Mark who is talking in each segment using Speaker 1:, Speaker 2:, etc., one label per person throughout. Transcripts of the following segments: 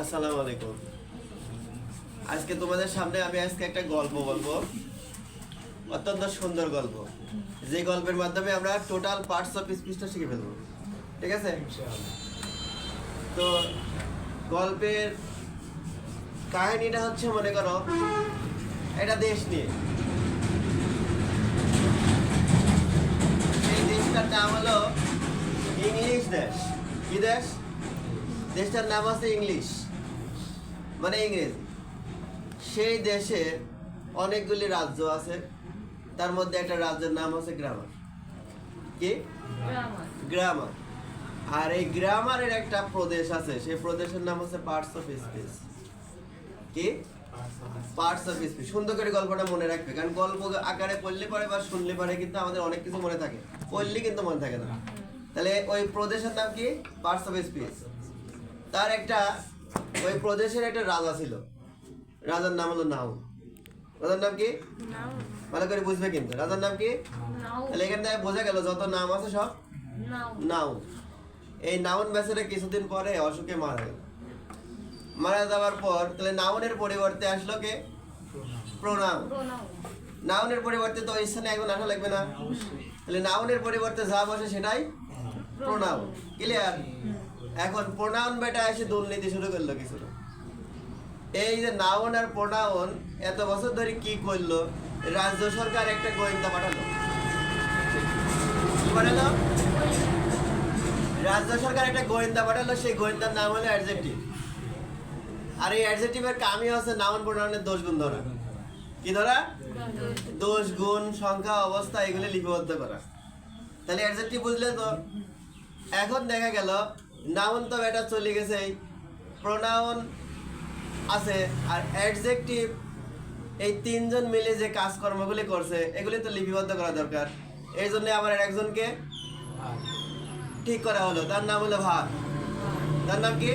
Speaker 1: আসসালামু আলাইকুম। আজকে তোমাদের সামনে আমি একটা গল্প বলবো, অত্যন্ত সুন্দর গল্প, যে গল্পের মাধ্যমে আমরা টোটাল পার্টস অফ স্পিচটা শিখে ফেলবো। ঠিক আছে? তো গল্পের কাহিনীটা হচ্ছে, মনে করো একটা দেশ নিয়ে। সেই দেশটার নাম হলো ইংলিশ দেশ। কি দেশ? দেশটার নাম আছে ইংলিশ, মানে ইংরেজি। সেই দেশে অনেকগুলি রাজ্য আছে, তার মধ্যে একটা রাজ্যের নাম আছে গ্রামার। কি? গ্রামার। আর এই গ্রামারের একটা প্রদেশ আছে, সেই প্রদেশের নাম হচ্ছে পার্টস অফ স্পিচ। কি? Parts of speech. সুন্দর করে গল্পটা মনে রাখবে, কারণ গল্প আকারে পড়লে পরে বা শুনলে পরে কিন্তু আমাদের অনেক কিছু মনে থাকে, পড়লে কিন্তু মনে থাকে না। তাহলে ওই প্রদেশের নাম কি? Parts of speech. তার একটা, ওই প্রদেশের একটা রাজা ছিল, রাজার নাম হলো নাউন। রাজার নাম কি? ভালো করে বুঝবে কিন্তু, রাজার নাম কি? তাহলে এখান থেকে বোঝা গেল যত নাম আছে সব নাউন। এই নাউন বেচারা কিছুদিন পরে অসুখে মারা গেল। মারা যাওয়ার পর তাহলে নাউনের পরিবর্তে আসলো কে? প্রোনাউন। নাউনের পরিবর্তে তো ওই স্থানে এখন আসা লাগবে না, তাহলে নাউনের পরিবর্তে যা বসে সেটাই প্রোনাউন। ক্লিয়ার? এখন প্রোনাউন বেটা এসে দুর্নীতি শুরু করলো কিছুটা। এই যে নাউন আর প্রোনাউন এত বছর ধরে কি করলো, রাজ্য সরকার একটা গোয়েন্দা পাঠালো। কি পাঠালো? রাজ্য সরকার একটা গোয়েন্দা পাঠালো, সেই গোয়েন্দার নাম হলো অ্যাডজেক্টিভ। আর এই অ্যাডজেক্টিভের কামই হচ্ছে নাউন প্রোনাউনের দোষ গুণ ধরা। কি ধরা? দোষ গুণ, সংখ্যা, অবস্থা, এগুলি লিপিবদ্ধ করা। তাহলে অ্যাডজেক্টিভ বুঝলে তো। এখন দেখা গেল নাউন তো এটা চলে গেছে, প্রোনাউন আছে আর অ্যাডজেক্টিভ, এই তিনজন মিলে যে কাজকর্মগুলি করছে এগুলি তো লিপিবদ্ধ করা দরকার। এই জন্য আমার একজনকে ঠিক করা হলো, তার নাম হলো ভার। তার নাম কি?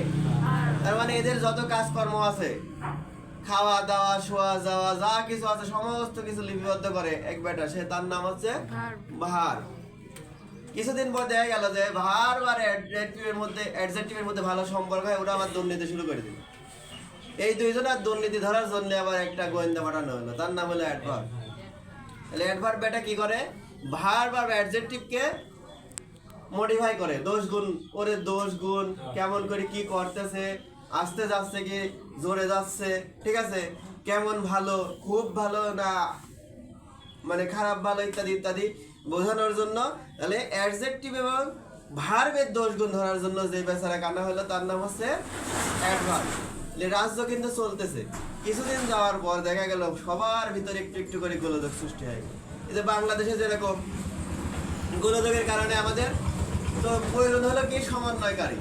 Speaker 1: তার মানে এদের যত কাজকর্ম আছে, খাওয়া দাওয়া, শোয়া যাওয়া, যা কিছু আছে সমস্ত কিছু লিপিবদ্ধ করে এক বেটা, সে তার নাম হচ্ছে ভার। কিছুদিন পর দেখা গেল যে ভার আর অ্যাডজেক্টিভের মধ্যে ভালো সম্পর্ক হয়, ওরা আবার দুর্নীতি শুরু করে দিল। এই দুইজনের দুর্নীতি ধরার জন্য আবার একটা গোয়েন্দা পাঠানো হলো, তার নাম হলো অ্যাডভার্ব। তাহলে অ্যাডভার্ব বেটা কি করে? ভার বা অ্যাডজেক্টিভকে মডিফাই করে, দোষ গুণ ওরে, দোষ গুণ কেমন করে, কি করতেছে, আসতে যাচ্ছে কি জোরে যাচ্ছে, ঠিক আছে, কেমন ভালো, খুব ভালো না মানে খারাপ ভালো, ইত্যাদি ইত্যাদি বোঝানোর জন্য। তাহলে অ্যাডজেক্টিভ এবং ভার্বের দোষ গুণ ধরার জন্য যে বেচারা কানা হলো তার নাম হচ্ছে অ্যাডভার্ব। রাজ্য কিন্তু চলতেছে, কিছুদিন যাওয়ার পর দেখা গেল সবার ভিতরে একটু একটু করে গোলযোগ সৃষ্টি হয়। এই যে বাংলাদেশে যেরকম গোলযোগের কারণে আমাদের তো প্রয়োজন হলো কি? সমন্বয়কারী।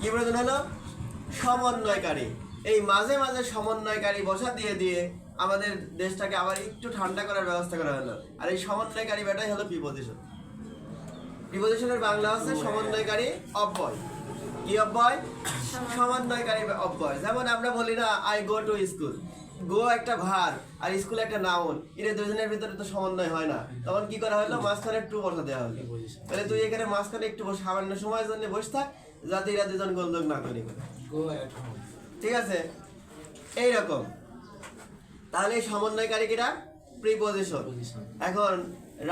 Speaker 1: কি প্রয়োজন হলো? সমন্বয়কারী। এই মাঝে মাঝে সমন্বয়কারী বসা দিয়ে দিয়ে আমাদের দেশটাকে আবার একটু ঠান্ডা করার ব্যবস্থা করা হলো। আর এই সমন্বয়কারী বেটাই হলো প্রিপোজিশন। প্রিপোজিশনের বাংলা হচ্ছে সমন্বয়কারী অব্যয়। কি অব্যয়? সমন্বয়কারী অব্যয়। যেমন আমরা বলি না, আই গো টু স্কুল। গো একটা ভার আর স্কুল একটা নাউন, এর দুজনের ভিতরে তো সমন্বয় হয় না। তখন কি করা হলো? মাঝখানে একটু বসা দেওয়া হলো। তাহলে তুই এখানে মাঝখানে একটু সামান্য সময়ের জন্য বসে থাক, যাতে এরা দুজন গোলযোগ না করি। ঠিক আছে? এইরকম। তাহলে এই সমন্বয়কারী কিরা? প্রিপোজিশন। এখন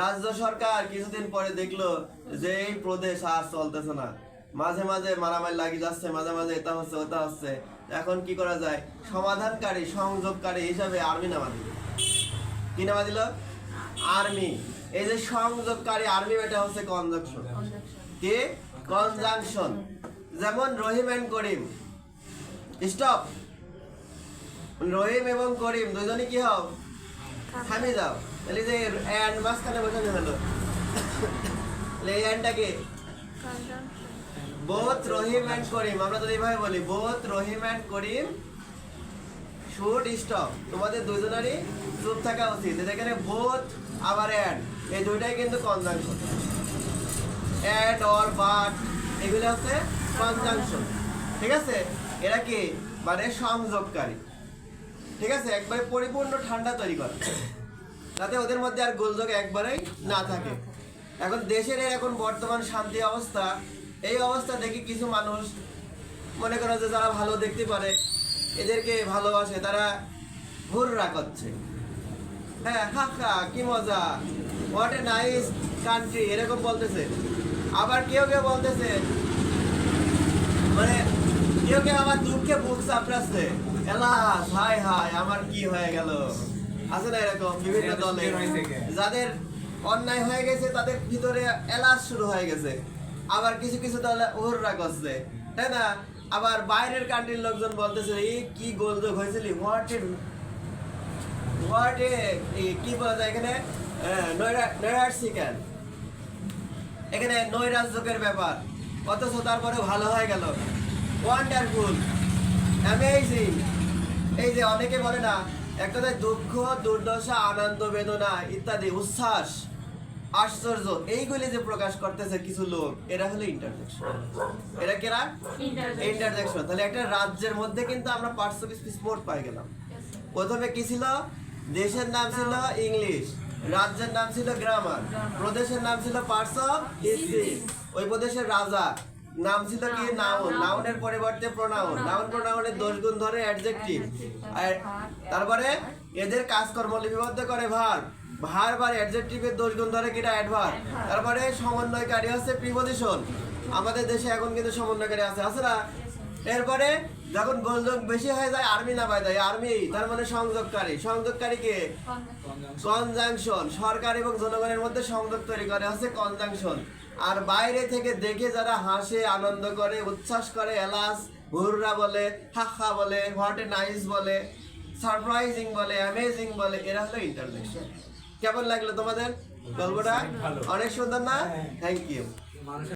Speaker 1: রাজ্য সরকার কিছুদিন পরে দেখলো যে এই প্রদেশ আর চলতেছে না, মাঝে মাঝে মারামারি লাগি যাচ্ছে, মাঝে মাঝে এটা হচ্ছে ওটা হচ্ছে। এখন কি করা যায়? সমাধানকারী, সংযোগকারী হিসাবে আর্মি নামা দিল। কি নামা দিল? আর্মি। এই যে সংযোগকারী আর্মি, এটা হচ্ছে কনজাংশন। কি? কনজাংশন। যেমন রহিম এন্ড করিম। স্টপ। রহিম এবং করিম দুজনই কি হও? থামে যাও। তাহলে যে এন্ড মাঝখানে বোঝানো হলো, এই এন্ডটা কি? both Rahim and Karim. আমরা যদি এইভাবে বলি, both Rahim and Karim should stop. তোমাদের দুজনেরই চুপ থাকা উচিত। এখানে both আবার এন্ড, এই দুইটাই কিন্তু কনজাংশন। এন্ড অর বাট এগুলো হচ্ছে কনজাংশন। ঠিক আছে? এরা কি? মানে সংযোগকারী। ঠিক আছে? একবারে পরিপূর্ণ ঠান্ডা তৈরি করে, যাতে ওদের মধ্যে আর গোলযোগ একবারেই না থাকে। এখন দেশের এখন বর্তমান শান্তি অবস্থা, এই অবস্থা দেখি কিছু মানুষ মনে করো যে যারা ভালো দেখতে পারে এদেরকে ভালোবাসে তারা হুররা করছে, হ্যাঁ হা হা কি মজা, হোয়াট এ নাইস কান্ট্রি এরকম বলতেছে। আবার কেউ কেউ বলতেছে মানে কেউ কেউ আবার দুঃখে বুক চাপড়াচ্ছে, এলাস হায় হায় আমার কি হয়ে গেল। আছে না এরকম বিভিন্ন দলে যাদের অন্যায় হয়ে গেছে তাদের ভিতরে এলাস শুরু হয়ে গেছে, আবার কিছু কিছু দলে হুররা করছে, তাই না? আবার বাইরের কান্ট্রির লোকজন বলতেছে এই কি গোলযোগ হয়েছিল, হোয়াট এ কি বলা যায় এখানে নৈরাজ্যিকান, এখানে নৈরাজ্যকের ব্যাপার, অথচ তারপরে ভালো হয়ে গেল, ওয়ান্ডারফুল, অ্যামেজিং। এই যে অনেকে বলে না এক কথায় দুঃখ, দুর্দশা, আনন্দ, বেদনা ইত্যাদি, উচ্ছ্বাস, আশ্চর্য, এইগুলি যে প্রকাশ করতেছে কিছু লোক, এরা হলো ইন্টারজেকশন। এরা কেরা? ইন্টারজেকশন। তাহলে একটা রাজ্যের মধ্যে কিন্তু আমরা পার্টস অফ স্পিচ মোট পাই গেলাম। প্রথমে কি ছিল? দেশের নাম ছিল ইংলিশ, রাজ্যের নাম ছিল গ্রামার, প্রদেশের নাম ছিল পার্টস অফ স্পিচ, ওই প্রদেশের রাজা নাম ছিল কি? নাউন, নাউনের পরিবর্তে প্রোনাউন, নাউন প্রোনাউনের 10 গুণ ধরে অ্যাডজেক্টিভ, আর তারপরে এদের কাজকর্ম লিপিবদ্ধ করে ভার্ব, ভার্ব আর অ্যাডজেক্টিভের 10 গুণ ধরে কিটা অ্যাডভার্ব, তারপরে সমন্বয়কারী হচ্ছে প্রিপজিশন। আমাদের দেশে এখন কিন্তু সমন্বয়কারী আছে না? এরপরে যখন গোলযোগ বেশি হয়ে যায় আর্মি না পায় দেয়, আর্মি তার মানে সংযোগকারী, সংযোগকারীকে কনজাংশন, সরকার এবং জনগণের মধ্যে সংযোগ তৈরি করে হচ্ছে কনজাংশন। আর বাইরে থেকে দেখে যারা হাসে, আনন্দ করে, উচ্ছ্বাস করে, এলাস হুররা বলে, হাহা বলে, হোয়াট এ নাইস বলে, সারপ্রাইজিং বলে, অ্যামেজিং বলে, এরা হলো ইন্টারজেকশন। কেমন লাগলো তোমাদের গল্পটা? অনেক সুন্দর না? Thank you.